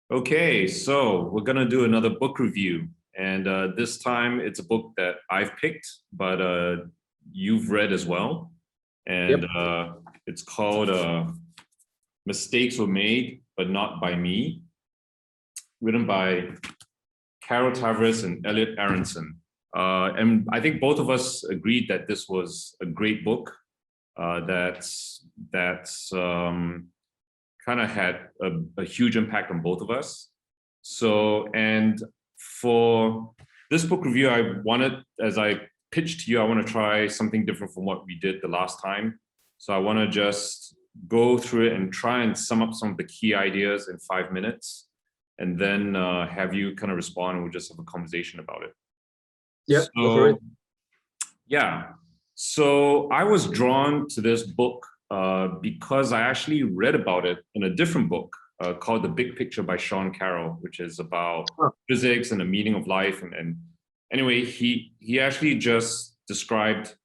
Okay, so we're gonna do another book review, and this time it's a book that I've picked, but you've read as well, and Yep. it's called "Mistakes Were Made, but Not by Me," written by Carol Tavris and Elliot Aronson. And I think both of us agreed that this was a great book that's kind of had a huge impact on both of us. So, and for this book review, I wanted, as I pitched to you, I want to try something different from what we did the last time. So I want to just go through it and try and sum up some of the key ideas in 5 minutes, and then have you kind of respond, and we'll just have a conversation about it. Yep, go for it. Yeah. So I was drawn to this book because I actually read about it in a different book called The Big Picture by Sean Carroll, which is about physics and the meaning of life. And anyway, he actually just described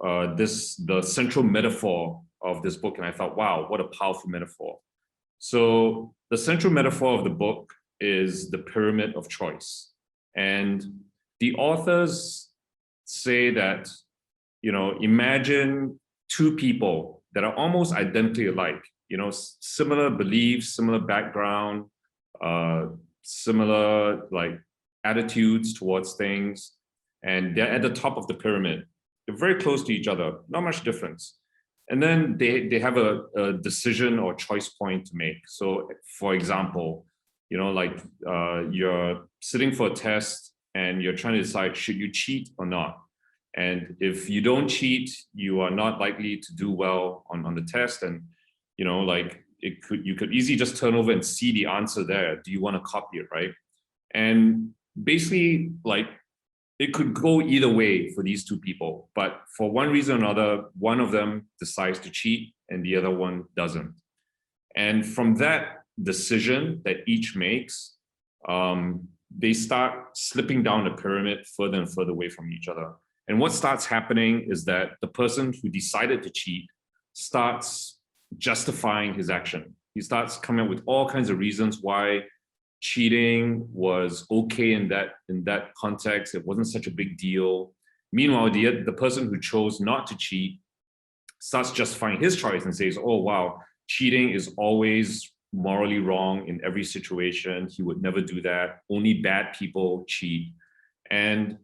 the central metaphor of this book. And I thought, wow, what a powerful metaphor. So the central metaphor of the book is the pyramid of choice. And the authors say that, imagine two people that are almost identically alike, similar beliefs, similar background, similar like attitudes towards things, and they're at the top of the pyramid. They're very close to each other, not much difference. And then they have a decision or choice point to make. So for example, you're sitting for a test and you're trying to decide, should you cheat or not? And if you don't cheat, you are not likely to do well on the test. And, you could easily just turn over and see the answer there. Do you want to copy it, right? And basically, it could go either way for these two people. But for one reason or another, one of them decides to cheat and the other one doesn't. And from that decision that each makes, they start slipping down the pyramid further and further away from each other. And what starts happening is that the person who decided to cheat starts justifying his action. He starts coming up with all kinds of reasons why cheating was okay in that context. It wasn't such a big deal. Meanwhile, the person who chose not to cheat starts justifying his choice and says, oh, wow, cheating is always morally wrong in every situation. He would never do that. Only bad people cheat. And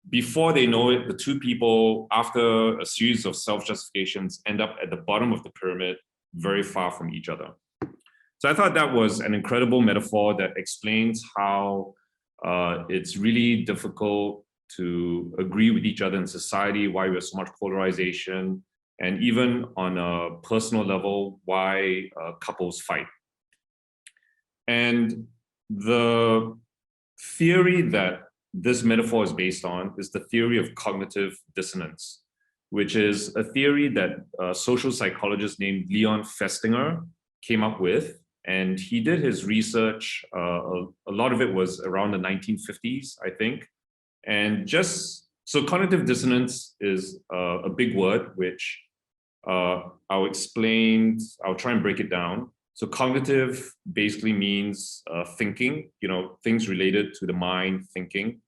before they know it, the two people, after a series of self-justifications, end up at the bottom of the pyramid, very far from each other. So I thought that was an incredible metaphor that explains how it's really difficult to agree with each other in society, why we have so much polarization, and even on a personal level, why couples fight. And the theory that this metaphor is based on is the theory of cognitive dissonance, which is a theory that a social psychologist named Leon Festinger came up with. And he did his research, a lot of it was around the 1950s, I think. And so cognitive dissonance is a big word, which I'll try and break it down. So cognitive basically means thinking, things related to the mind, thinking.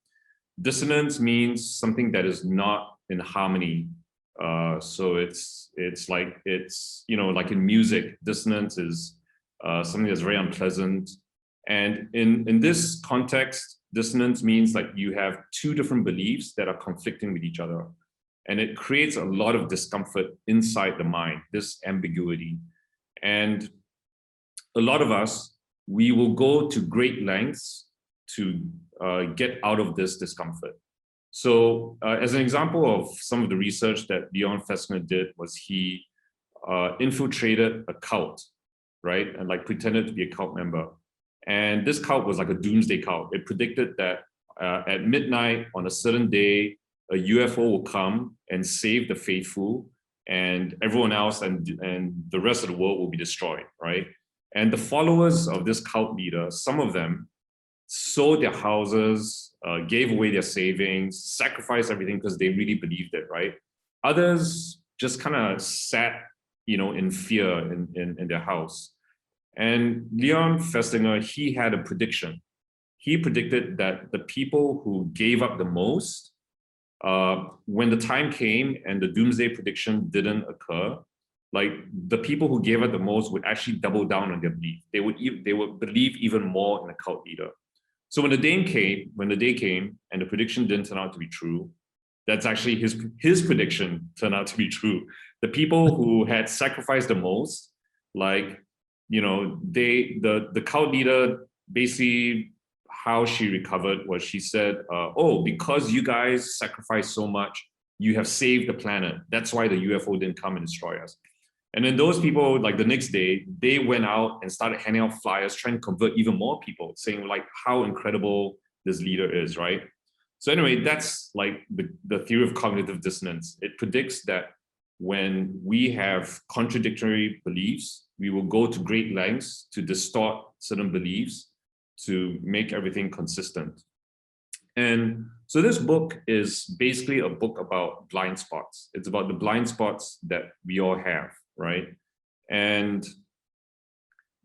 Dissonance means something that is not in harmony. So it's like in music, dissonance is something that's very unpleasant. And in this context, dissonance means like you have two different beliefs that are conflicting with each other. And it creates a lot of discomfort inside the mind, this ambiguity. And a lot of us, we will go to great lengths to get out of this discomfort. So as an example of some of the research that Leon Festinger did was he infiltrated a cult, right? And pretended to be a cult member. And this cult was like a doomsday cult. It predicted that at midnight on a certain day, a UFO will come and save the faithful, and everyone else and the rest of the world will be destroyed, right? And the followers of this cult leader, some of them sold their houses, gave away their savings, sacrificed everything because they really believed it, right? Others just kind of sat, in fear in their house. And Leon Festinger, he had a prediction. He predicted that the people who gave up the most, when the time came and the Doomsday prediction didn't occur, like the people who gave up the most would actually double down on their belief. They would believe even more in the cult leader. So when the day came and the prediction didn't turn out to be true, that's actually his prediction turned out to be true. The people who had sacrificed the most, like, you know, the cult leader, basically how she recovered was she said, oh, because you guys sacrificed so much, you have saved the planet. That's why the UFO didn't come and destroy us. And then those people, like the next day, they went out and started handing out flyers, trying to convert even more people, saying like how incredible this leader is, right? So anyway, that's like the theory of cognitive dissonance. It predicts that when we have contradictory beliefs, we will go to great lengths to distort certain beliefs to make everything consistent. And so this book is basically a book about blind spots. It's about the blind spots that we all have, right? And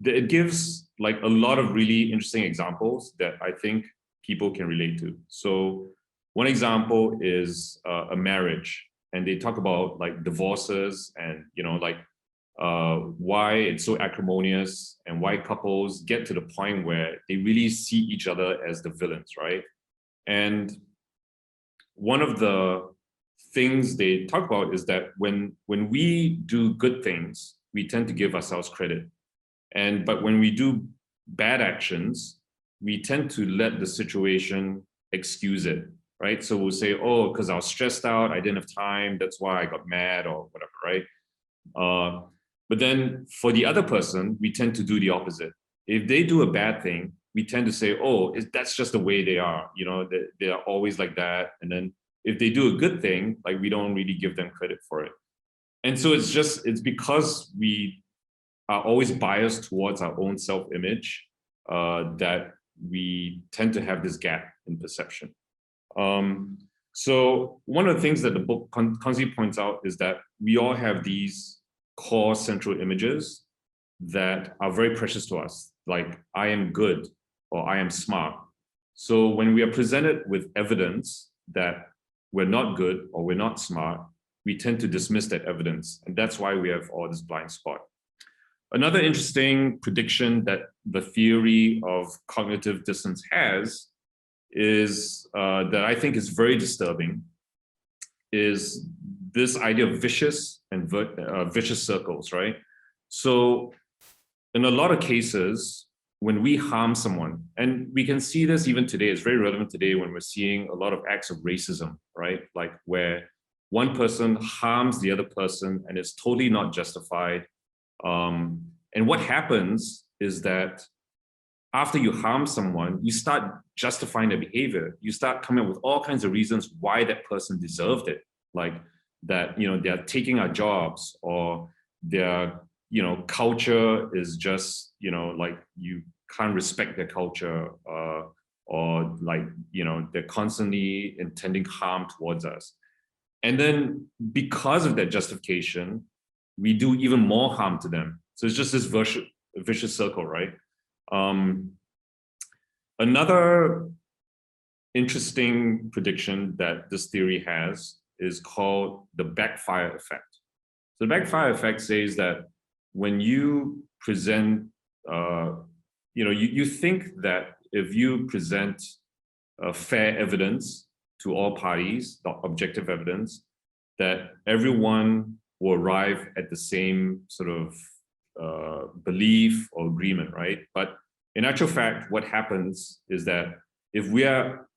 it gives like a lot of really interesting examples that I think people can relate to. So one example is a marriage, and they talk about like divorces and, you know, like why it's so acrimonious and why couples get to the point where they really see each other as the villains, right? And one of the things they talk about is that when we do good things, we tend to give ourselves credit. But when we do bad actions, we tend to let the situation excuse it, right? So we'll say, oh, because I was stressed out, I didn't have time, that's why I got mad or whatever, right? But then for the other person, we tend to do the opposite. If they do a bad thing, we tend to say, oh, that's just the way they are, you know, they are always like that. And then if they do a good thing, like we don't really give them credit for it. And so it's because we are always biased towards our own self-image that we tend to have this gap in perception. So one of the things that the book constantly points out is that we all have these core central images that are very precious to us, like I am good or I am smart. So when we are presented with evidence that we're not good or we're not smart, we tend to dismiss that evidence. And that's why we have all this blind spot. Another interesting prediction that the theory of cognitive dissonance has is that I think is very disturbing, is this idea of vicious and vicious circles, right? So in a lot of cases, when we harm someone, and we can see this even today, it's very relevant today when we're seeing a lot of acts of racism, right? Like where one person harms the other person and it's totally not justified. And what happens is that after you harm someone, you start justifying their behavior. You start coming up with all kinds of reasons why that person deserved it. Like that, you know, they're taking our jobs, or their, you know, culture is just, you know, like you can't respect their culture, or like, you know, they're constantly intending harm towards us. And then because of that justification, we do even more harm to them. So it's just this vicious circle, right? Another interesting prediction that this theory has is called the backfire effect. So the backfire effect says that when you present, you know, you think that if you present fair evidence to all parties, the objective evidence, that everyone will arrive at the same sort of belief or agreement, right? But in actual fact, what happens is that if we are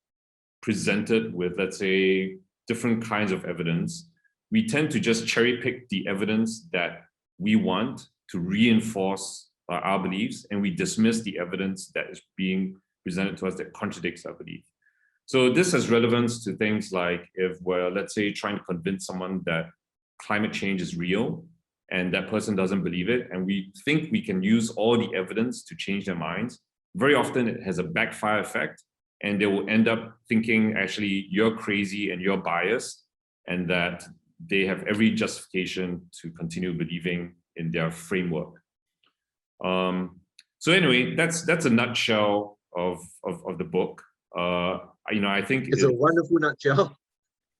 presented with, let's say, different kinds of evidence, we tend to just cherry pick the evidence that we want to reinforce our beliefs, and we dismiss the evidence that is being presented to us that contradicts our belief. So this has relevance to things like if we're, let's say, trying to convince someone that climate change is real, and that person doesn't believe it, and we think we can use all the evidence to change their minds. Very often it has a backfire effect, and they will end up thinking, actually, you're crazy and you're biased, and that they have every justification to continue believing in their framework. So anyway, that's a nutshell of the book. I think it's a wonderful nutshell.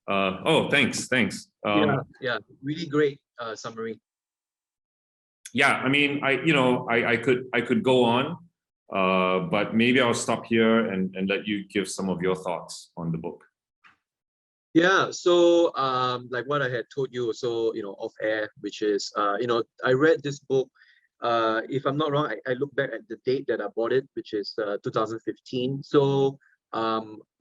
Oh, thanks. Yeah, really great summary. Yeah, I mean, I could go on, but maybe I'll stop here and let you give some of your thoughts on the book. Yeah, so like what I had told you also, off air, which is, I read this book. If I'm not wrong, I look back at the date that I bought it, which is 2015. So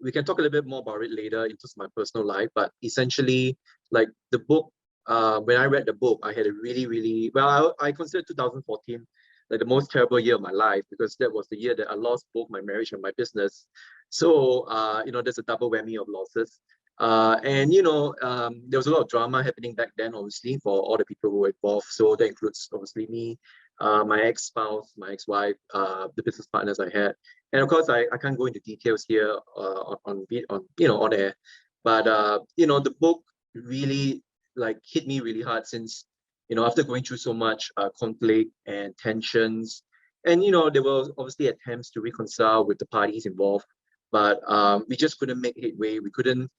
we can talk a little bit more about it later in terms of my personal life. But essentially, like the book, when I read the book, I had a really, well, I consider 2014 like the most terrible year of my life, because that was the year that I lost both my marriage and my business. So, there's a double whammy of losses. And there was a lot of drama happening back then, obviously, for all the people who were involved. So that includes obviously me, my ex-spouse, my ex-wife, the business partners I had, and of course I can't go into details here on air. But the book really like hit me really hard, since after going through so much conflict and tensions, and there were obviously attempts to reconcile with the parties involved, but we just couldn't make headway. We couldn't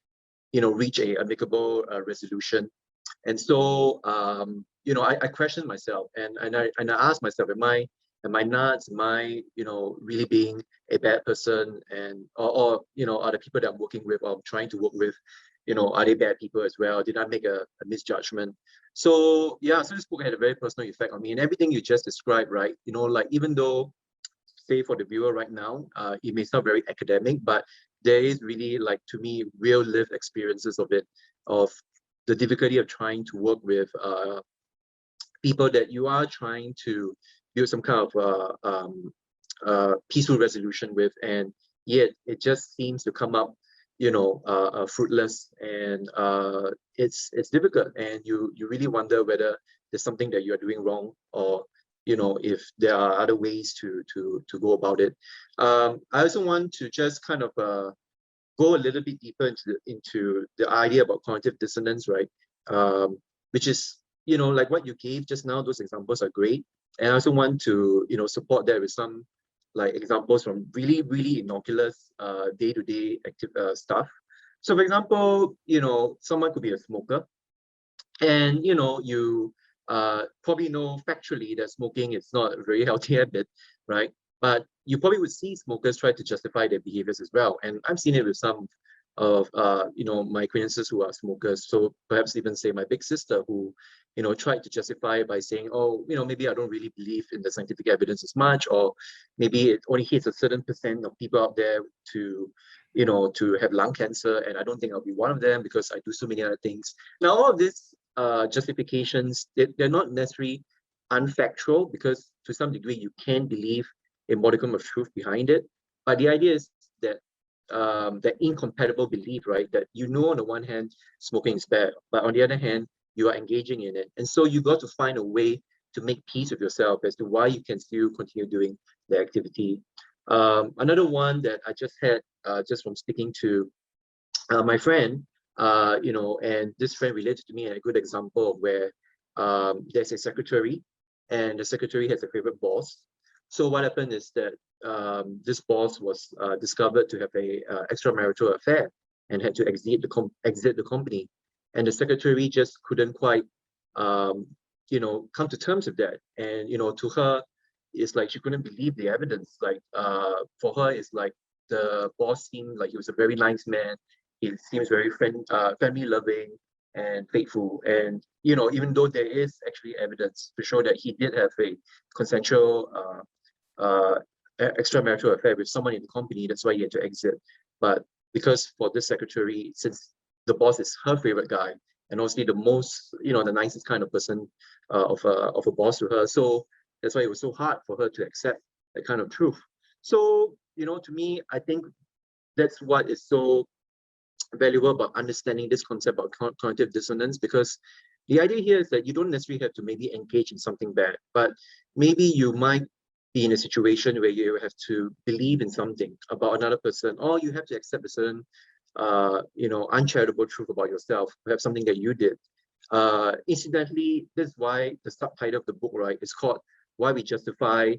reach a amicable resolution. And so I questioned myself, and I asked myself, am I nuts? Am I really being a bad person? And or are the people that I'm working with, or I'm trying to work with, are they bad people as well? Did I make a misjudgment? So yeah, so this book had a very personal effect on me, and everything you just described, right? Like even though, say for the viewer right now, it may sound very academic, but there is really, like, to me, real lived experiences of it, of the difficulty of trying to work with people that you are trying to build some kind of peaceful resolution with, and yet it just seems to come up fruitless, and it's difficult, and you really wonder whether there's something that you are doing wrong, or if there are other ways to go about it. I also want to just kind of go a little bit deeper into the idea about cognitive dissonance, right? Which is, like what you gave just now, those examples are great. And I also want to, support that with some like examples from really innocuous day-to-day active stuff. So for example, someone could be a smoker, and you probably know factually that smoking is not a very healthy habit, right? But you probably would see smokers try to justify their behaviors as well. And I've seen it with some of my acquaintances who are smokers. So perhaps even say my big sister, who tried to justify it by saying, oh, maybe I don't really believe in the scientific evidence as much, or maybe it only hits a certain % of people out there to have lung cancer, and I don't think I'll be one of them because I do so many other things. Now, all of this justifications, they're not necessarily unfactual, because to some degree you can believe a modicum of truth behind it. But the idea is that that incompatible belief, right? That on the one hand smoking is bad, but on the other hand you are engaging in it, and so you got to find a way to make peace with yourself as to why you can still continue doing the activity. Another one that I just had just from speaking to my friend, and this friend related to me a good example of where there's a secretary, and the secretary has a favorite boss. So what happened is that this boss was discovered to have a extramarital affair and had to exit the company, and the secretary just couldn't quite come to terms with that. And to her, it's like she couldn't believe the evidence. Like for her, it's like the boss seemed like he was a very nice man. He seems very family loving and faithful. And even though there is actually evidence to show that he did have a consensual extramarital affair with someone in the company, that's why he had to exit. But because for this secretary, since the boss is her favorite guy, and obviously the most, the nicest kind of person of a boss to her, so that's why it was so hard for her to accept that kind of truth. So, to me, I think that's what is so valuable about understanding this concept of cognitive dissonance, because the idea here is that you don't necessarily have to maybe engage in something bad, but maybe you might be in a situation where you have to believe in something about another person, or you have to accept a certain uncharitable truth about yourself, perhaps something that you did. Incidentally, that's why the subtitle of the book, right, is called Why We Justify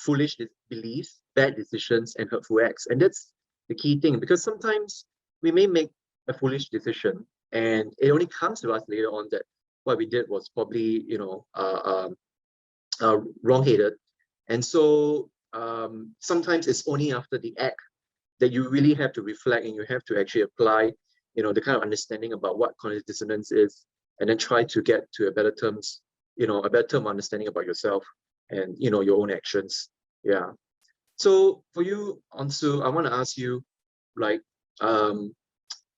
foolish beliefs, bad decisions, and hurtful acts. And that's the key thing, because sometimes we may make a foolish decision and it only comes to us later on that what we did was probably, wrong-headed. And so sometimes it's only after the act that you really have to reflect and you have to actually apply, the kind of understanding about what cognitive dissonance is, and then try to get to a better terms, a better term understanding about yourself and, your own actions. Yeah. So for you, Unsu, I want to ask you, like,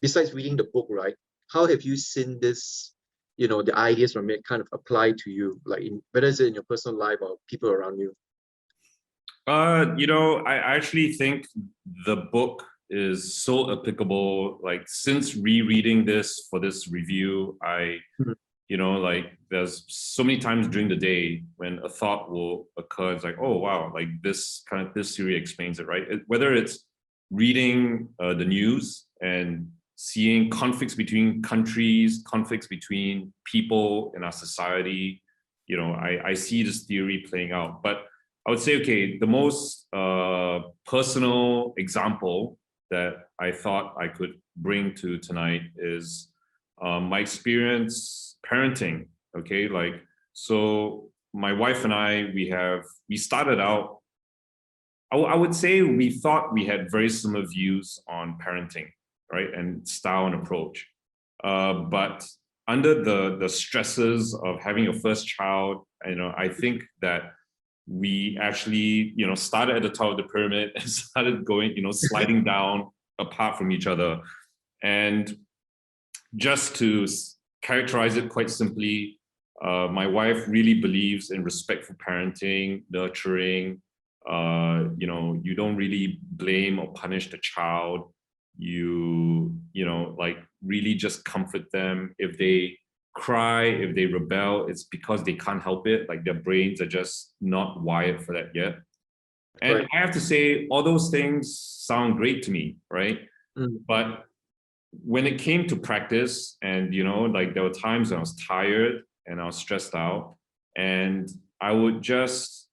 besides reading the book, right, how have you seen this, the ideas from it kind of apply to you, like whether it's in your personal life or people around you? I actually think the book is so applicable. Like, since rereading this for this review, like there's so many times during the day when a thought will occur. It's like, oh wow, like this theory explains it, right? Whether it's reading the news and seeing conflicts between countries, conflicts between people in our society, I see this theory playing out. But I would say, okay, the most personal example that I thought I could bring to tonight is my experience parenting. Okay, like, so my wife and I, we started out, I would say we thought we had very similar views on parenting, right, and style and approach. But under the stresses of having your first child, I think that we actually, started at the top of the pyramid and started going, sliding down apart from each other. And just to characterize it quite simply, my wife really believes in respectful parenting, nurturing. You don't really blame or punish the child. You like really just comfort them. If they cry, if they rebel, it's because they can't help it. Like, their brains are just not wired for that yet. And Right. I have to say, all those things sound great to me, right? But when it came to practice, and like, there were times when I was tired and I was stressed out, and I would just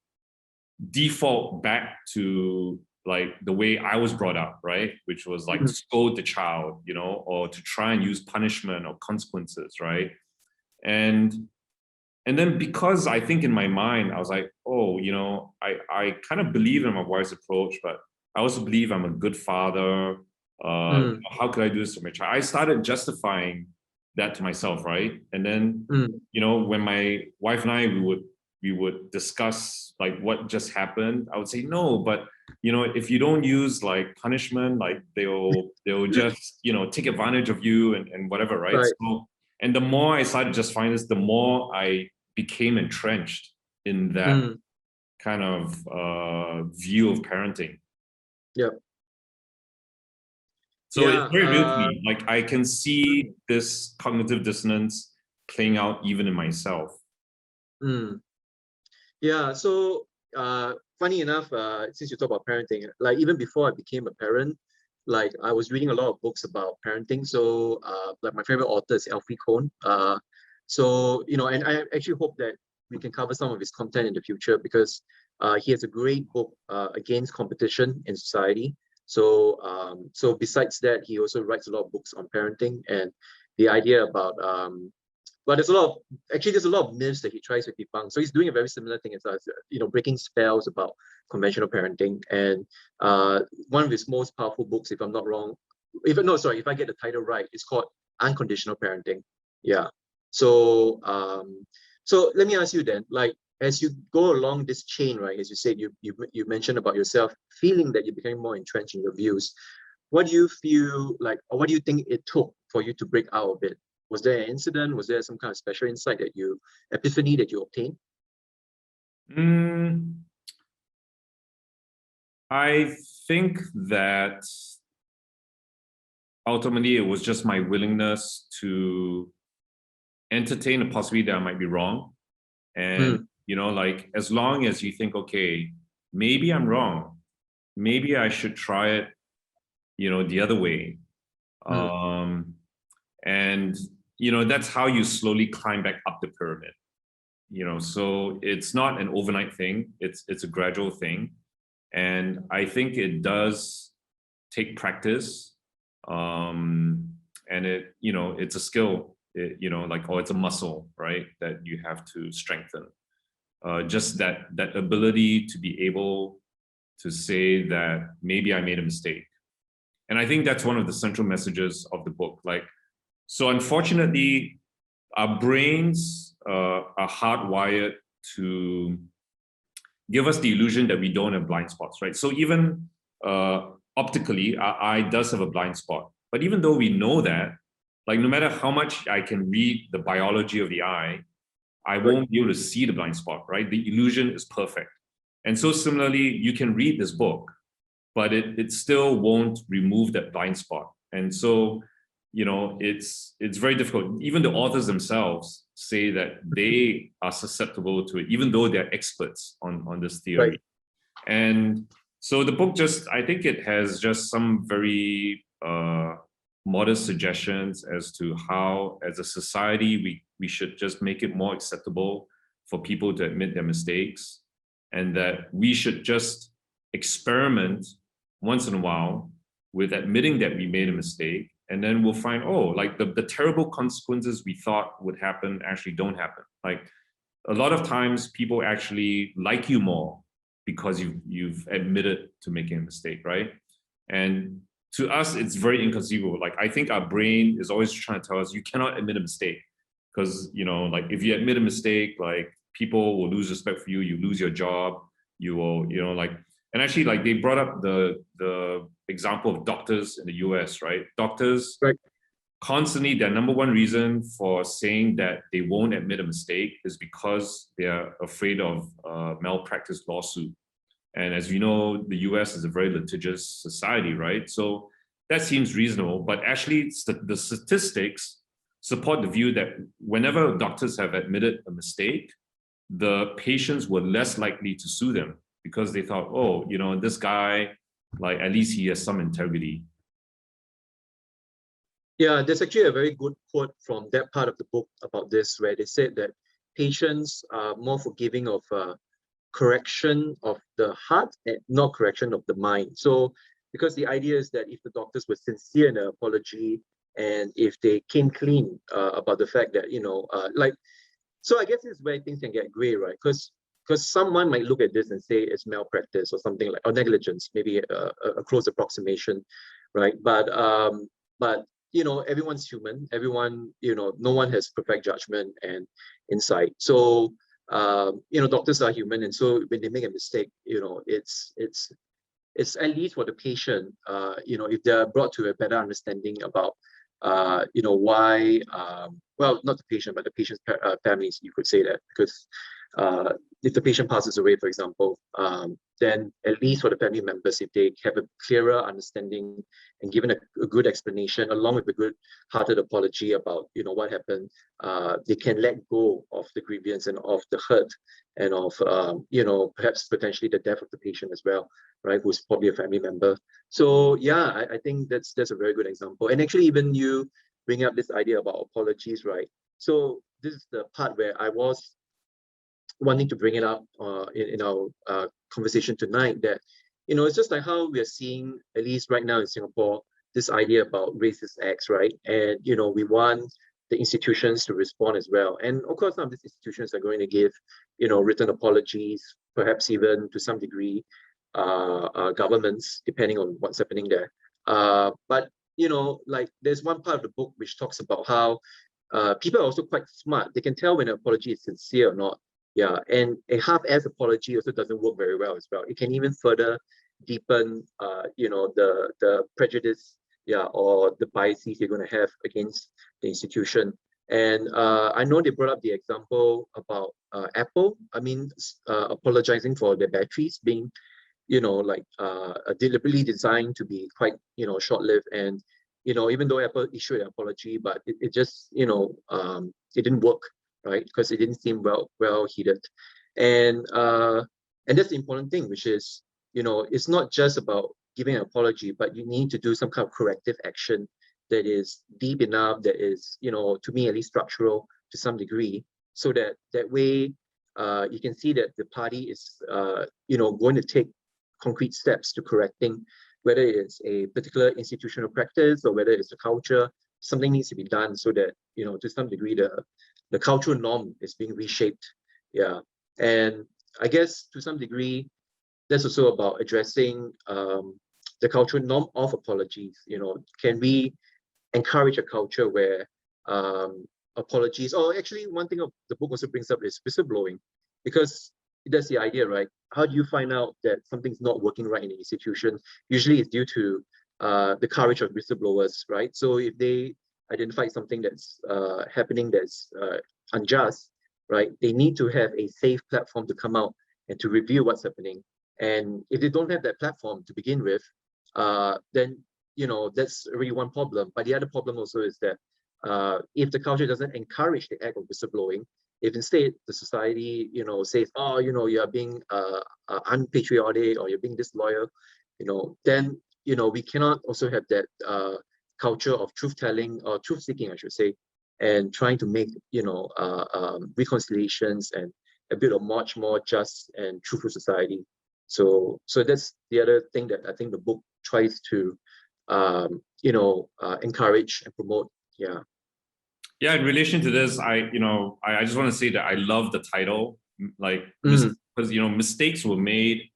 default back to like the way I was brought up, right? Which was like scold the child, or to try and use punishment or consequences, right? And then, because I think in my mind, I was like, oh, I kind of believe in my wife's approach, but I also believe I'm a good father. How could I do this to my child? I started justifying that to myself, right? And then, when my wife and I, we would discuss like what just happened, I would say, no, but if you don't use like punishment, like they'll just, take advantage of you and whatever, right? So, and the more I started justifying this, the more I became entrenched in that kind of view of parenting. Yeah. So it's very real to me. Like, I can see this cognitive dissonance playing out even in myself. Yeah. So funny enough, since you talk about parenting, like even before I became a parent, like I was reading a lot of books about parenting. So like my favorite author is Alfie Kohn. So and I actually hope that we can cover some of his content in the future, because he has a great book against competition in society. So so besides that, he also writes a lot of books on parenting and the idea about but there's a lot of myths that he tries to debunk. So he's doing a very similar thing as us, breaking spells about conventional parenting. And one of his most powerful books, if I'm not wrong, if I get the title right, it's called Unconditional Parenting. Yeah. So so let me ask you then, like, as you go along this chain, right, as you said, you mentioned about yourself feeling that you're becoming more entrenched in your views. What do you feel like, or what do you think it took for you to break out of it? Was there an incident? Was there some kind of special insight epiphany that you obtained? I think that ultimately it was just my willingness to entertain the possibility that I might be wrong. And, like, as long as you think, okay, maybe I'm wrong, maybe I should try it, the other way. And, that's how you slowly climb back up the pyramid. So it's not an overnight thing. It's a gradual thing. And I think it does take practice. And it's a skill, it's a muscle, right? That you have to strengthen. Just that ability to be able to say that maybe I made a mistake. And I think that's one of the central messages of the book. So unfortunately, our brains are hardwired to give us the illusion that we don't have blind spots, right? So even optically, our eye does have a blind spot. But even though we know that, no matter how much I can read the biology of the eye, I won't be able to see the blind spot, right? The illusion is perfect. And so similarly, you can read this book, but it still won't remove that blind spot. And so, it's very difficult. Even the authors themselves say that they are susceptible to it, even though they're experts on this theory. Right. And so the book I think it has just some very modest suggestions as to how, as a society, we should just make it more acceptable for people to admit their mistakes, and that we should just experiment once in a while with admitting that we made a mistake, and then we'll find, the terrible consequences we thought would happen actually don't happen. A lot of times people actually like you more because you've admitted to making a mistake, right? And to us, it's very inconceivable. I think our brain is always trying to tell us, you cannot admit a mistake, because, if you admit a mistake, people will lose respect for you, you lose your job, you will, and actually, they brought up the example of doctors in the US, right? Doctors constantly, their number one reason for saying that they won't admit a mistake is because they're afraid of malpractice lawsuit. And as you know, the US is a very litigious society, right? So that seems reasonable, but actually the statistics support the view that whenever doctors have admitted a mistake, the patients were less likely to sue them, because they thought, this guy, at least he has some integrity. Yeah, there's actually a very good quote from that part of the book about this, where they said that patients are more forgiving of correction of the heart and not correction of the mind. So, because the idea is that if the doctors were sincere in their apology, and if they came clean about the fact that, so I guess this is where things can get gray, right? Because someone might look at this and say it's malpractice or something or negligence, maybe a close approximation, right? But everyone's human. Everyone, no one has perfect judgment and insight. So doctors are human, and so when they make a mistake, it's at least for the patient, if they're brought to a better understanding about why, well, not the patient, but the patient's families, you could say that, because if the patient passes away, for example, then at least for the family members, if they have a clearer understanding and given a good explanation, along with a good-hearted apology about what happened, they can let go of the grievance and of the hurt and of perhaps potentially the death of the patient as well, right? Who's probably a family member. So yeah, I think that's a very good example. And actually, even you bring up this idea about apologies, right? So this is the part where I was wanting to bring it up in our conversation tonight, that it's just like how we are seeing, at least right now in Singapore, this idea about racist acts, right? And we want the institutions to respond as well. And of course, some of these institutions are going to give written apologies, perhaps even to some degree governments, depending on what's happening there. But there's one part of the book which talks about how people are also quite smart. They can tell when an apology is sincere or not. Yeah, and a half-ass apology also doesn't work very well as well. It can even further deepen, the prejudice, or the biases you're going to have against the institution. And I know they brought up the example about Apple. I mean, apologizing for their batteries being, deliberately designed to be quite, short-lived. And even though Apple issued an apology, but it just, it didn't work. Right, because it didn't seem well heeded, and that's the important thing, which is it's not just about giving an apology, but you need to do some kind of corrective action that is deep enough, that is to me at least structural to some degree, so that way you can see that the party is going to take concrete steps to correcting, whether it's a particular institutional practice or whether it's the culture. Something needs to be done so that to some degree the cultural norm is being reshaped. Yeah, and I guess to some degree that's also about addressing the cultural norm of apologies. Can we encourage a culture where apologies, or actually one thing the book also brings up is whistleblowing, because that's the idea, right? How do you find out that something's not working right in the institution? Usually it's due to the courage of whistleblowers, right? So if they identify something that's happening that's unjust, right, they need to have a safe platform to come out and to review what's happening. And if they don't have that platform to begin with, then that's already one problem. But the other problem also is that if the culture doesn't encourage the act of whistleblowing, if instead the society says, oh, you're being unpatriotic or you're being disloyal, then we cannot also have that culture of truth-telling or truth-seeking, I should say, and trying to make reconciliations and a bit of much more just and truthful society. So that's the other thing that I think the book tries to encourage and promote. Yeah. Yeah, in relation to this, I just want to say that I love the title, like, because mistakes were made.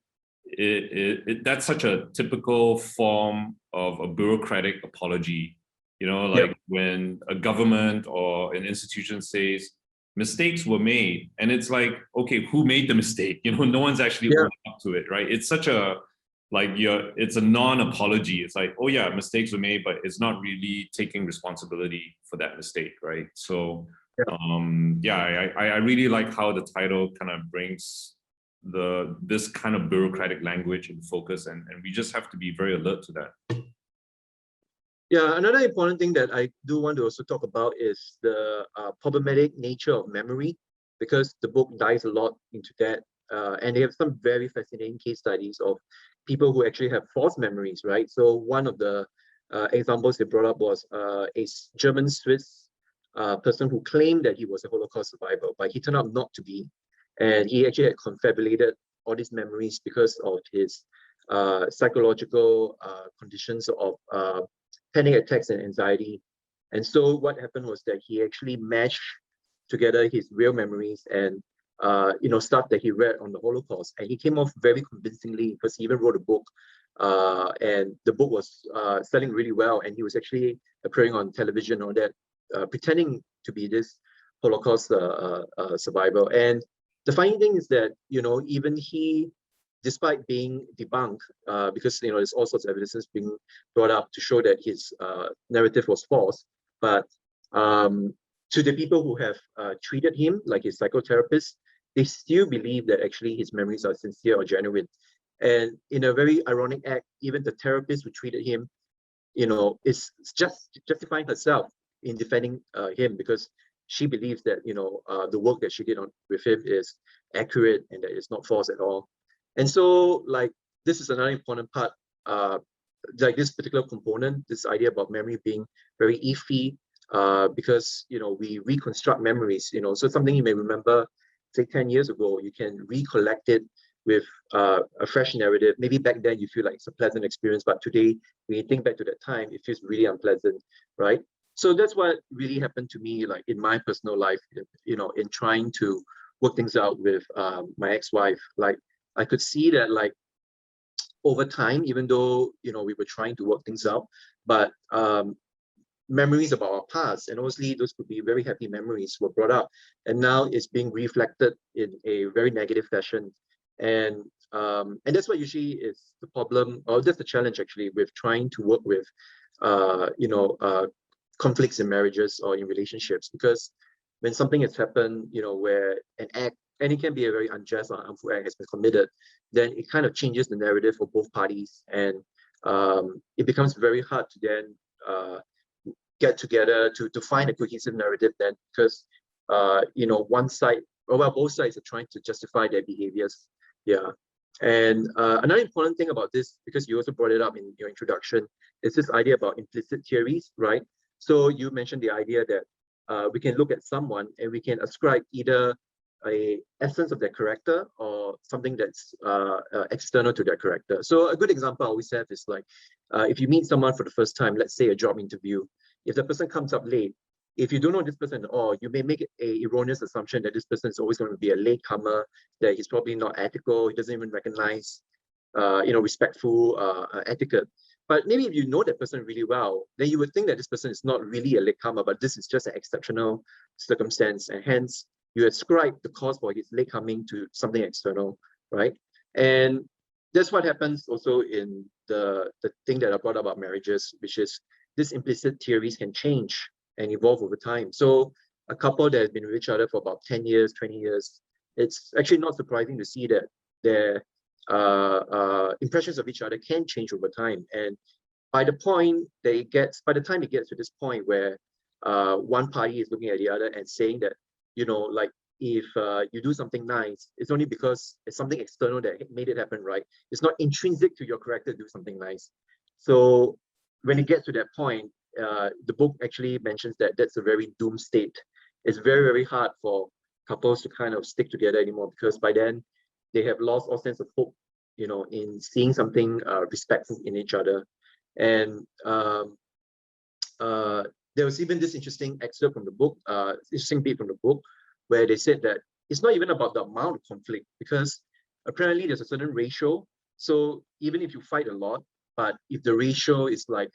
That's such a typical form of a bureaucratic apology. Like when a government or an institution says mistakes were made, and it's like, okay, who made the mistake? No one's actually owning up to it, right? It's such a it's a non-apology. It's like, oh yeah, mistakes were made, but it's not really taking responsibility for that mistake, right? So I really like how the title kind of brings this kind of bureaucratic language in focus, and we just have to be very alert to that. Yeah, another important thing that I do want to also talk about is the problematic nature of memory, because the book dives a lot into that. And they have some very fascinating case studies of people who actually have false memories, right? So one of the examples they brought up was a German-Swiss person who claimed that he was a Holocaust survivor, but he turned out not to be. And he actually had confabulated all these memories because of his psychological conditions of panic attacks and anxiety. And so what happened was that he actually mashed together his real memories and stuff that he read on the Holocaust, and he came off very convincingly because he even wrote a book, and the book was selling really well, and he was actually appearing on television or that, pretending to be this Holocaust survivor. And the funny thing is that even he, despite being debunked, because there's all sorts of evidence being brought up to show that his narrative was false, but to the people who have treated him, like his psychotherapists, they still believe that actually his memories are sincere or genuine. And in a very ironic act, even the therapist who treated him, is just justifying herself in defending him, because she believes that the work that she did with him is accurate and that it's not false at all. And so, like, this is another important part, like this particular component, this idea about memory being very iffy, because we reconstruct memories. So something you may remember, say 10 years ago, you can recollect it with a fresh narrative. Maybe back then you feel like it's a pleasant experience, but today when you think back to that time, it feels really unpleasant, right? So that's what really happened to me, like in my personal life, in trying to work things out with my ex-wife. Like, I could see that, like, over time, even though we were trying to work things out, but memories about our past, and obviously those could be very happy memories, were brought up, and now it's being reflected in a very negative fashion. And that's what usually is the problem, or that's the challenge actually, with trying to work with conflicts in marriages or in relationships, because when something has happened, where an act, and it can be a very unjust or harmful act, has been committed, then it kind of changes the narrative for both parties, and it becomes very hard to then get together to find a cohesive narrative then, because one side, or well, both sides are trying to justify their behaviors. Yeah. And another important thing about this, because you also brought it up in your introduction, is this idea about implicit theories, right? So you mentioned the idea that we can look at someone and we can ascribe either a essence of their character or something that's external to their character. So a good example I always have is like, if you meet someone for the first time, let's say a job interview, if the person comes up late, if you don't know this person at all, you may make an erroneous assumption that this person is always going to be a latecomer, that he's probably not ethical, he doesn't even recognize, respectful etiquette. But maybe if you know that person really well, then you would think that this person is not really a latecomer, but this is just an exceptional circumstance, and hence you ascribe the cause for his latecoming to something external, right? And that's what happens also in the thing that I brought up about marriages, which is these implicit theories can change and evolve over time. So a couple that has been with each other for about 10 years, 20 years, it's actually not surprising to see that their impressions of each other can change over time. And by the time it gets to this point where one party is looking at the other and saying that, like, if you do something nice, it's only because it's something external that made it happen, right? It's not intrinsic to your character to do something nice. So when it gets to that point, the book actually mentions that that's a very doomed state. It's very, very hard for couples to kind of stick together anymore, because by then they have lost all sense of hope, in seeing something respectful in each other. And there was even this interesting excerpt from the book, interesting bit from the book, where they said that it's not even about the amount of conflict, because apparently there's a certain ratio. So even if you fight a lot, but if the ratio is like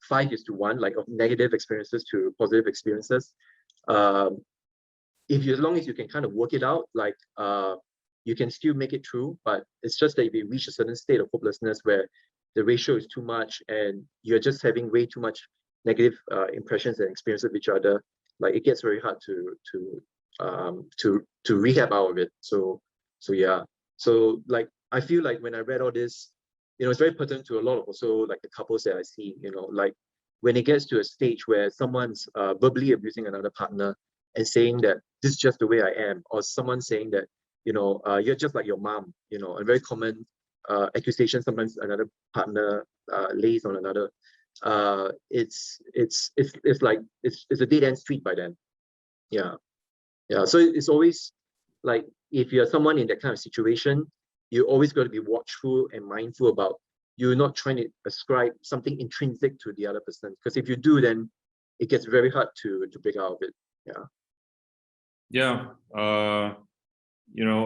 5:1, like of negative experiences to positive experiences, as long as you can kind of work it out, like you can still make it through. But it's just that if you reach a certain state of hopelessness where the ratio is too much and you're just having way too much negative impressions and experiences of each other, like it gets very hard to rehab out of it. So yeah. So like I feel like when I read all this, it's very pertinent to a lot of also like the couples that I see, like when it gets to a stage where someone's verbally abusing another partner and saying that this is just the way I am, or someone saying that, you're just like your mom, a very common accusation sometimes another partner lays on another. It's like it's a dead end street by then. Yeah. So it's always like, if you're someone in that kind of situation, you always got to be watchful and mindful about you not trying to ascribe something intrinsic to the other person, because if you do, then it gets very hard to break out of it.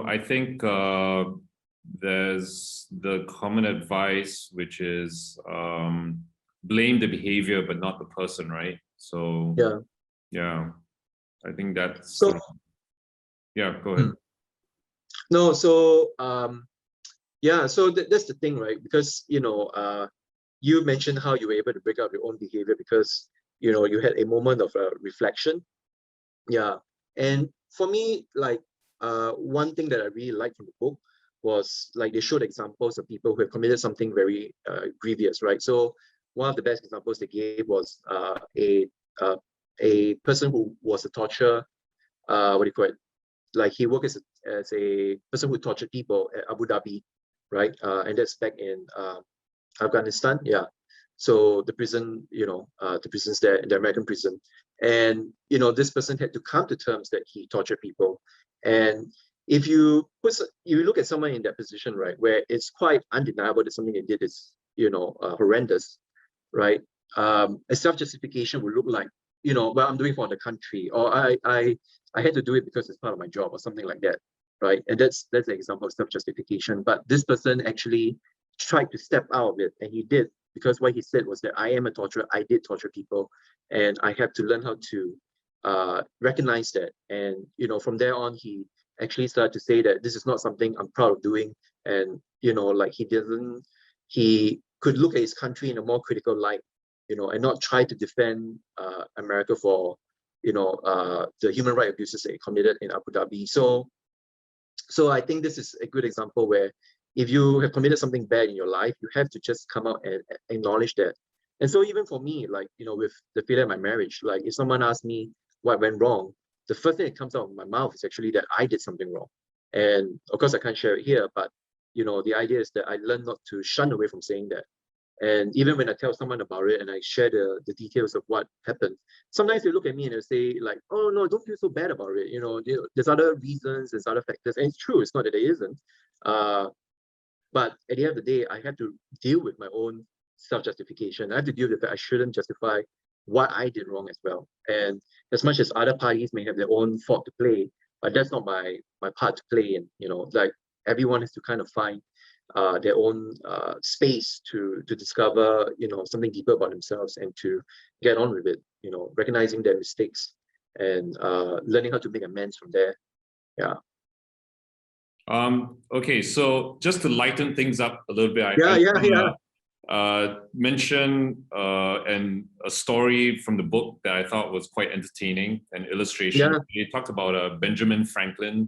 I think there's the common advice, which is blame the behavior but not the person, right? So I think that's so. Go ahead. No, so so that's the thing, right? Because you mentioned how you were able to break out your own behavior because you had a moment of reflection. And for me, like one thing that I really liked from the book was like they showed examples of people who have committed something very grievous, right? So one of the best examples they gave was a person who was a torturer. What do you call it? Like he worked as a person who tortured people at Abu Dhabi, right? And that's back in Afghanistan. So the prison, the prisons there, the American prison, and this person had to come to terms that he tortured people. And if you look at someone in that position, right, where it's quite undeniable that something they did is horrendous, right? A self-justification would look like, well, I'm doing for the country, or I had to do it because it's part of my job, or something like that, right? And that's an example of self-justification. But this person actually tried to step out of it, and he did, because what he said was that I am a torturer, I did torture people, and I have to learn how to recognize that. And from there on, he actually started to say that this is not something I'm proud of doing, and like he could look at his country in a more critical light, and not try to defend America for the human rights abuses that he committed in Abu Dhabi. So I think this is a good example where if you have committed something bad in your life, you have to just come out and acknowledge that. And so even for me, like, with the failure of my marriage, like if someone asks me what went wrong, the first thing that comes out of my mouth is actually that I did something wrong. And of course I can't share it here, but the idea is that I learned not to shun away from saying that. And even when I tell someone about it and I share the details of what happened, sometimes they look at me and they say like, oh no, don't feel so bad about it. There's other reasons, there's other factors. And it's true, it's not that there isn't. But at the end of the day, I have to deal with my own self-justification. I have to deal with the fact I shouldn't justify what I did wrong as well. And as much as other parties may have their own fault to play, but that's not my part to play in. Like everyone has to kind of find their own space to discover, something deeper about themselves and to get on with it. Recognizing their mistakes and learning how to make amends from there. Yeah. Okay, so just to lighten things up a little bit, I mention and a story from the book that I thought was quite entertaining, an illustration. They talked about Benjamin Franklin,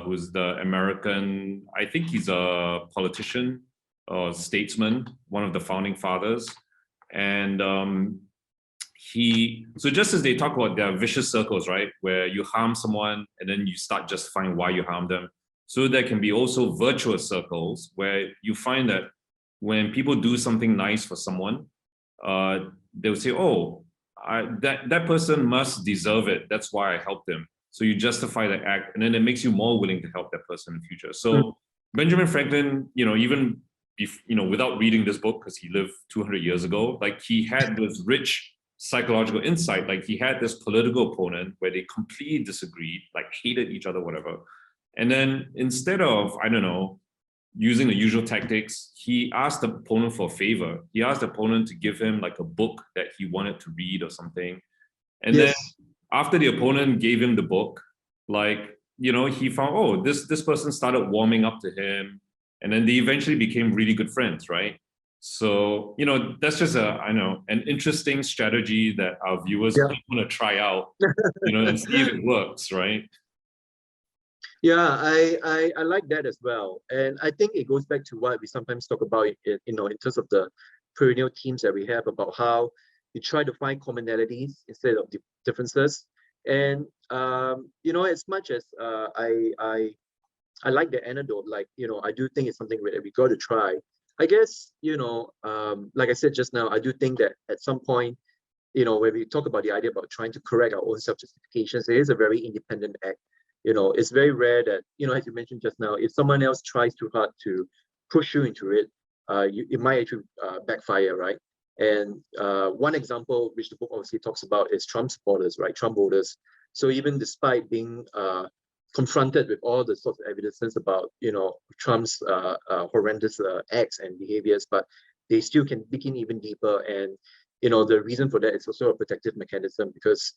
who's the American, I think he's a politician or statesman, one of the founding fathers. And so just as they talk about their vicious circles, right, where you harm someone and then you start justifying why you harmed them. So there can be also virtuous circles where you find that when people do something nice for someone, they'll say, oh, that person must deserve it. That's why I helped them. So you justify the act, and then it makes you more willing to help that person in the future. So Benjamin Franklin, even without reading this book, because he lived 200 years ago, like he had this rich psychological insight. Like he had this political opponent where they completely disagreed, like hated each other, whatever. And then instead of, I don't know, using the usual tactics, he asked the opponent for a favor. He asked the opponent to give him like a book that he wanted to read or something. And then after the opponent gave him the book, like, he found, oh, this person started warming up to him. And then they eventually became really good friends, right? So, that's just an interesting strategy that our viewers want to try out, and see if it works, right? Yeah, I like that as well. And I think it goes back to what we sometimes talk about, in terms of the perennial themes that we have about how you try to find commonalities instead of differences. And, as much as I like the anecdote, like, I do think it's something that we got to try. I guess, like I said just now, I do think that at some point, when we talk about the idea about trying to correct our own self-justifications, it is a very independent act. It's very rare that, as you mentioned just now, if someone else tries too hard to push you into it, it might actually backfire, right? And one example, which the book obviously talks about, is Trump supporters, right? Trump voters. So even despite being confronted with all the sorts of evidences about, Trump's horrendous acts and behaviors, but they still can dig in even deeper. And, the reason for that is also a protective mechanism because,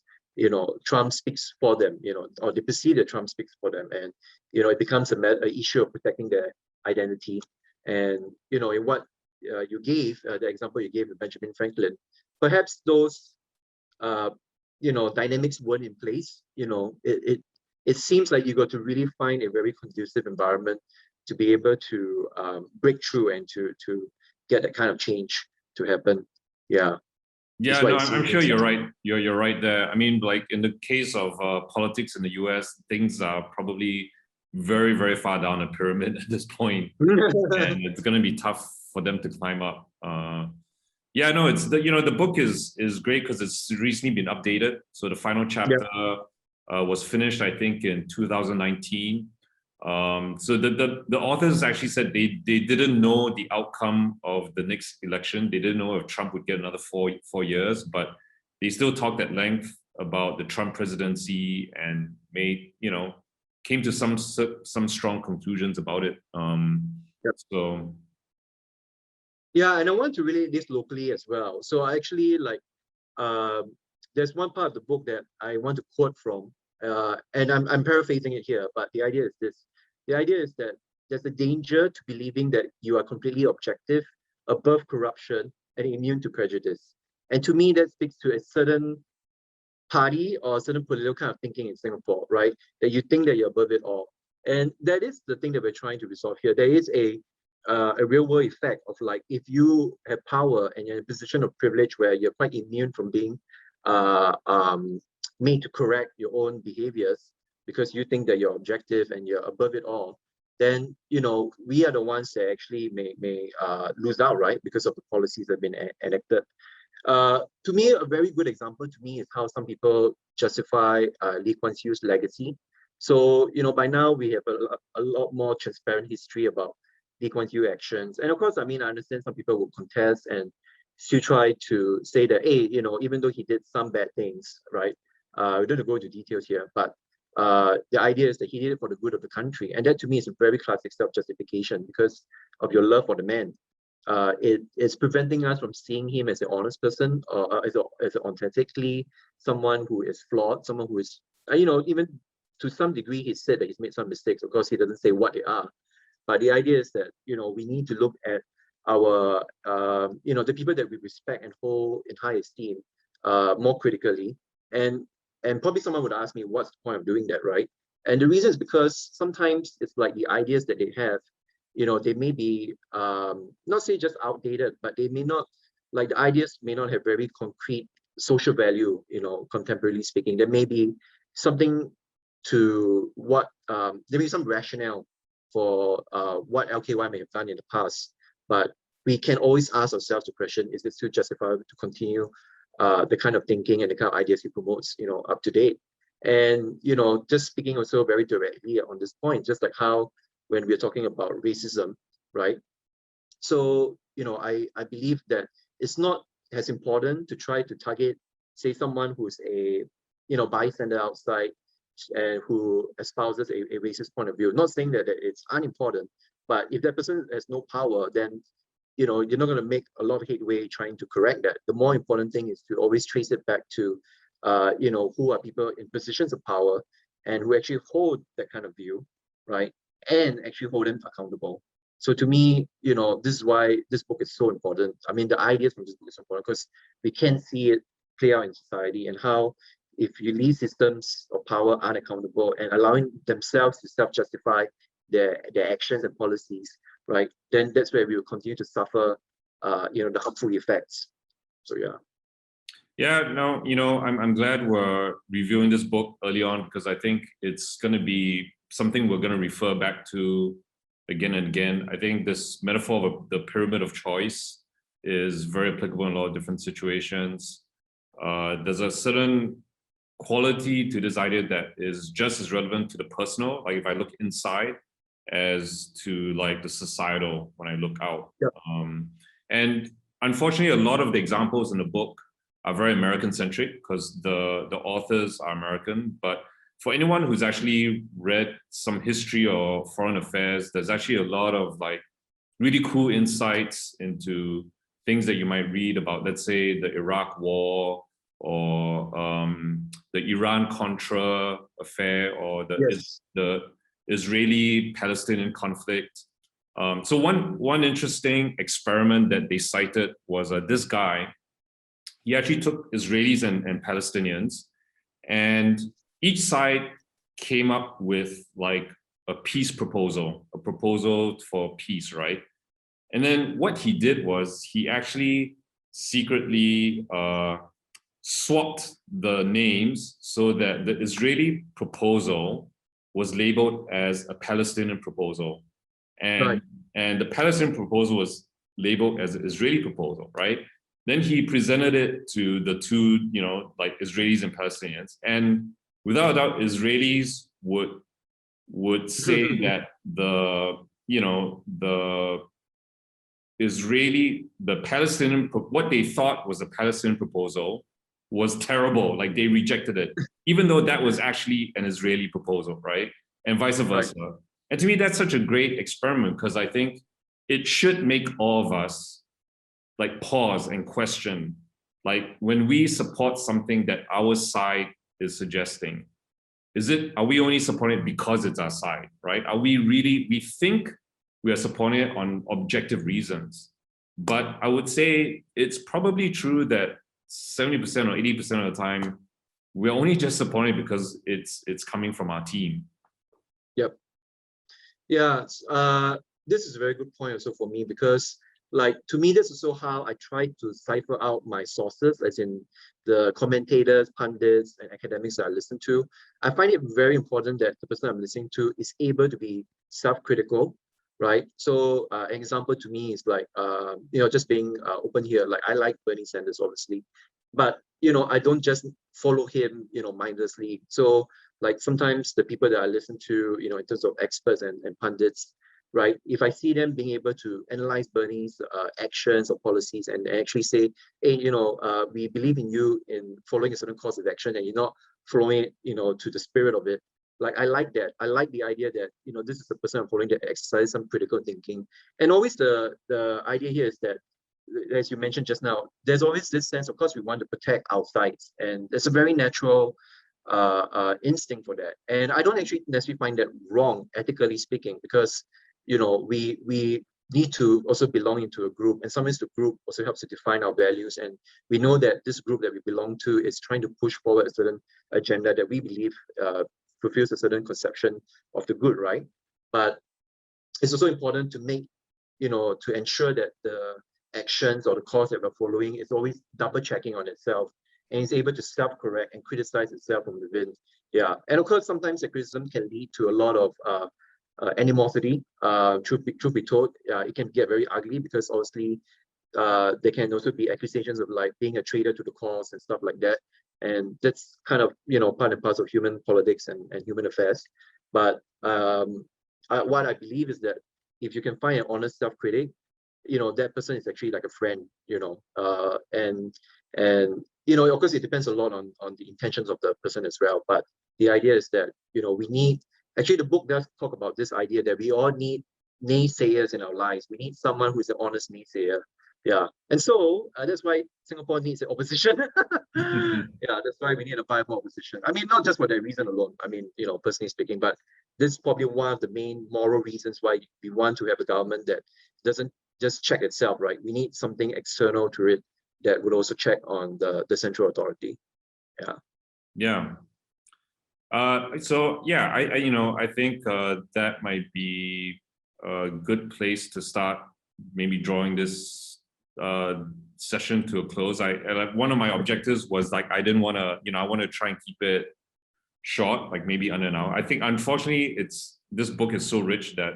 Trump speaks for them, or they perceive that Trump speaks for them. And, it becomes an issue of protecting their identity. And, in what you gave, the example you gave with Benjamin Franklin, perhaps those, dynamics weren't in place. It seems like you got to really find a very conducive environment to be able to break through and to get that kind of change to happen. Yeah. Yeah, no, I'm sure you're right. You're right there. I mean, like in the case of politics in the US, things are probably very, very far down the pyramid at this point, and it's going to be tough for them to climb up. Yeah, no, it's the book is great because it's recently been updated. So the final chapter was finished, I think, in 2019. So the authors actually said they didn't know the outcome of the next election. They didn't know if Trump would get another four years, but they still talked at length about the Trump presidency and came to some strong conclusions about it. So yeah, and I want to relate this locally as well. So I actually there's one part of the book that I want to quote from, and I'm paraphrasing it here, but the idea is this. The idea is that there's a danger to believing that you are completely objective, above corruption, and immune to prejudice. And to me, that speaks to a certain party or a certain political kind of thinking in Singapore, right? That you think that you're above it all. And that is the thing that we're trying to resolve here. There is a real world effect of like, if you have power and you're in a position of privilege where you're quite immune from being made to correct your own behaviors, because you think that you're objective and you're above it all, then we are the ones that actually may lose out, right, because of the policies that have been enacted. To me, a very good example to me is how some people justify Lee Kuan Yew's legacy. So, by now we have a lot more transparent history about Lee Kuan Yew actions. And of course, I understand some people will contest and still try to say that, hey, even though he did some bad things, right? We don't go into details here, but the idea is that he did it for the good of the country. And that to me is a very classic self-justification because of your love for the man. It's preventing us from seeing him as an honest person or as authentically someone who is flawed, someone who is, even to some degree, he said that he's made some mistakes. Of course, he doesn't say what they are. But the idea is that, we need to look at our, the people that we respect and hold in high esteem more critically. And probably someone would ask me, what's the point of doing that, right? And the reason is because sometimes it's like the ideas that they have, they may be, not say just outdated, but they may not, like the ideas may not have very concrete social value, contemporarily speaking. There may be something to what, there may be some rationale for what LKY may have done in the past, but we can always ask ourselves the question, is it still justifiable to continue the kind of thinking and the kind of ideas he promotes, up to date? And, just speaking also very directly on this point, just like how when we're talking about racism, right? So, I believe that it's not as important to try to target, say, someone who's a, bystander outside and who espouses a racist point of view. Not saying that it's unimportant, but if that person has no power, then you're not going to make a lot of headway trying to correct that. The more important thing is to always trace it back to, who are people in positions of power and who actually hold that kind of view, right? And actually hold them accountable. So to me, this is why this book is so important. The ideas from this book is important because we can see it play out in society and how if you leave systems of power unaccountable and allowing themselves to self-justify their actions and policies, right, then that's where we will continue to suffer, the harmful effects. So yeah. Yeah, no, I'm glad we're reviewing this book early on because I think it's going to be something we're going to refer back to again and again. I think this metaphor of the pyramid of choice is very applicable in a lot of different situations. There's a certain quality to this idea that is just as relevant to the personal, like if I look inside, as to like the societal when I look out. Yep. And unfortunately, a lot of the examples in the book are very American-centric because the authors are American. But for anyone who's actually read some history or foreign affairs, there's actually a lot of like really cool insights into things that you might read about, let's say, the Iraq War or the Iran-Contra affair or the Israeli-Palestinian conflict. So one interesting experiment that they cited was this guy. He actually took Israelis and Palestinians, and each side came up with like a peace proposal, a proposal for peace, right? And then what he did was he actually secretly swapped the names so that the Israeli proposal was labeled as a Palestinian proposal. And the Palestinian proposal was labeled as an Israeli proposal, right? Then he presented it to the two, like Israelis and Palestinians. And without a doubt, Israelis would say that the Palestinian, what they thought was the Palestinian proposal was terrible, like they rejected it, even though that was actually an Israeli proposal, right? And vice versa. Right. And to me, that's such a great experiment because I think it should make all of us like pause and question, like when we support something that our side is suggesting, are we only supporting it because it's our side, right? Are we really, we think we are supporting it on objective reasons, but I would say it's probably true that 70% or 80% of the time, we're only just supporting it because it's coming from our team. Yep. Yeah, this is a very good point also for me because like, to me, this is also how I try to cipher out my sources, as in the commentators, pundits, and academics that I listen to. I find it very important that the person I'm listening to is able to be self-critical, right? So an example to me is like, just being open here. Like, I like Bernie Sanders, obviously, but I don't just follow him, mindlessly. So like sometimes the people that I listen to, in terms of experts and pundits, right? If I see them being able to analyze Bernie's actions or policies and actually say, hey, we believe in you in following a certain course of action, and you're not following it, to the spirit of it. Like, I like that. I like the idea that, this is the person I'm following that exercises some critical thinking. And always the idea here is that, as you mentioned just now, there's always this sense, of course, we want to protect our sites, and there's a very natural instinct for that. And I don't actually necessarily find that wrong, ethically speaking, because we need to also belong into a group, and sometimes the group also helps to define our values. And we know that this group that we belong to is trying to push forward a certain agenda that we believe fulfills a certain conception of the good, right? But it's also important to make, to ensure that the actions or the course that we're following is always double checking on itself, and is able to self-correct and criticize itself from within. Yeah, and of course, sometimes the criticism can lead to a lot of animosity. Truth be told, it can get very ugly, because obviously there can also be accusations of like being a traitor to the cause and stuff like that. And that's kind of, part and parcel of human politics and human affairs. But what I believe is that if you can find an honest self-critic, that person is actually like a friend, and of course, it depends a lot on the intentions of the person as well. But the idea is that, we need, actually, the book does talk about this idea that we all need naysayers in our lives. We need someone who's an honest naysayer. Yeah. And so that's why Singapore needs an opposition. Yeah, that's why we need a viable opposition. I mean, not just for that reason alone. I mean, personally speaking, but this is probably one of the main moral reasons why we want to have a government that doesn't just check itself, right? We need something external to it that would also check on the central authority. Yeah. Yeah. So yeah, I think that might be a good place to start, maybe drawing this session to a close. Like, one of my objectives was like, I didn't want to, I want to try and keep it short, like maybe under an hour. I think unfortunately this book is so rich that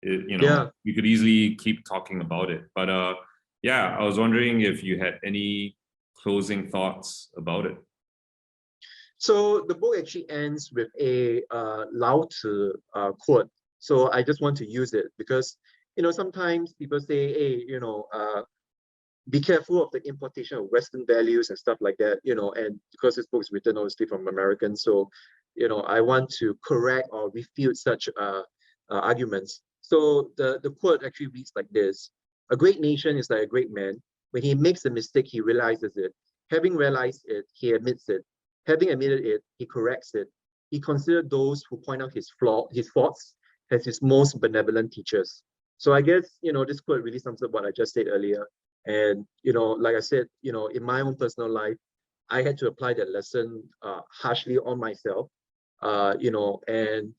we could easily keep talking about it. But yeah, I was wondering if you had any closing thoughts about it. So the book actually ends with a Lao Tzu quote. So I just want to use it because, sometimes people say, hey, be careful of the importation of Western values and stuff like that, and because this book is written obviously from Americans, so, I want to correct or refute such arguments. So the quote actually reads like this: a great nation is like a great man. When he makes a mistake, he realizes it. Having realized it, he admits it. Having admitted it, he corrects it. He considers those who point out his faults as his most benevolent teachers. So I guess, this quote really sums up what I just said earlier. And, like I said, in my own personal life, I had to apply that lesson harshly on myself, and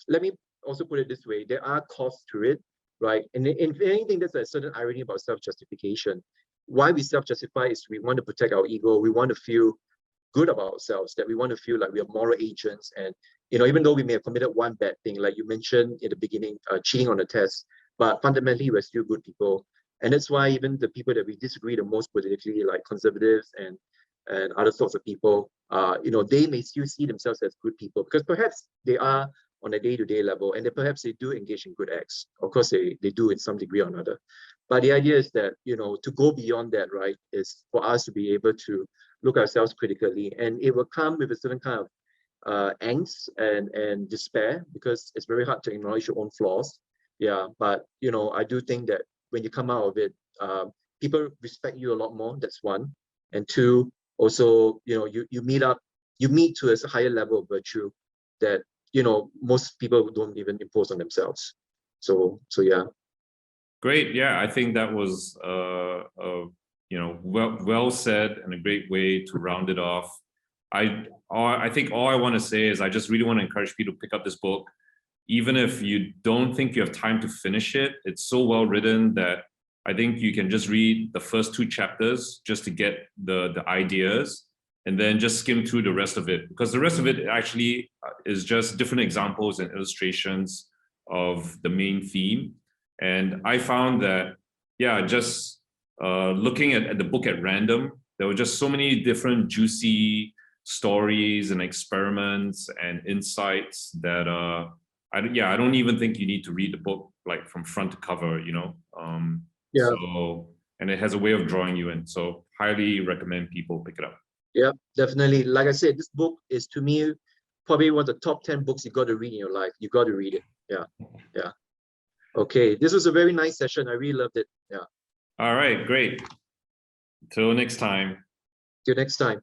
let me also put it this way: there are costs to it, right? And if anything, there's a certain irony about self-justification. Why we self-justify is we want to protect our ego. We want to feel good about ourselves, that we want to feel like we are moral agents. And, even though we may have committed one bad thing, like you mentioned in the beginning, cheating on a test, but fundamentally, we're still good people. And that's why even the people that we disagree the most politically, like conservatives and other sorts of people, they may still see themselves as good people, because perhaps they are on a day-to-day level, and perhaps they do engage in good acts. Of course, they do in some degree or another. But the idea is that, to go beyond that, right, is for us to be able to look ourselves critically, and it will come with a certain kind of angst and despair, because it's very hard to acknowledge your own flaws. Yeah, but I do think that when you come out of it, people respect you a lot more. That's one. And two, also, you meet to a higher level of virtue that most people don't even impose on themselves. So yeah. Great. Yeah, I think that was well said, and a great way to round it off. I think all I want to say is I just really want to encourage people to pick up this book, even if you don't think you have time to finish it. It's so well written that I think you can just read the first 2 chapters just to get the ideas, and then just skim through the rest of it, because the rest of it actually is just different examples and illustrations of the main theme. And I found that, yeah, just looking at the book at random, there were just so many different juicy stories and experiments and insights that I don't even think you need to read the book like from front to cover, you know. So, and it has a way of drawing you in. So highly recommend people pick it up. Yeah, definitely. Like I said, this book is, to me, probably one of the top 10 books you got to read in your life. You got to read it. Yeah. Okay, this was a very nice session. I really loved it. Yeah. All right, great. Till next time. Till next time.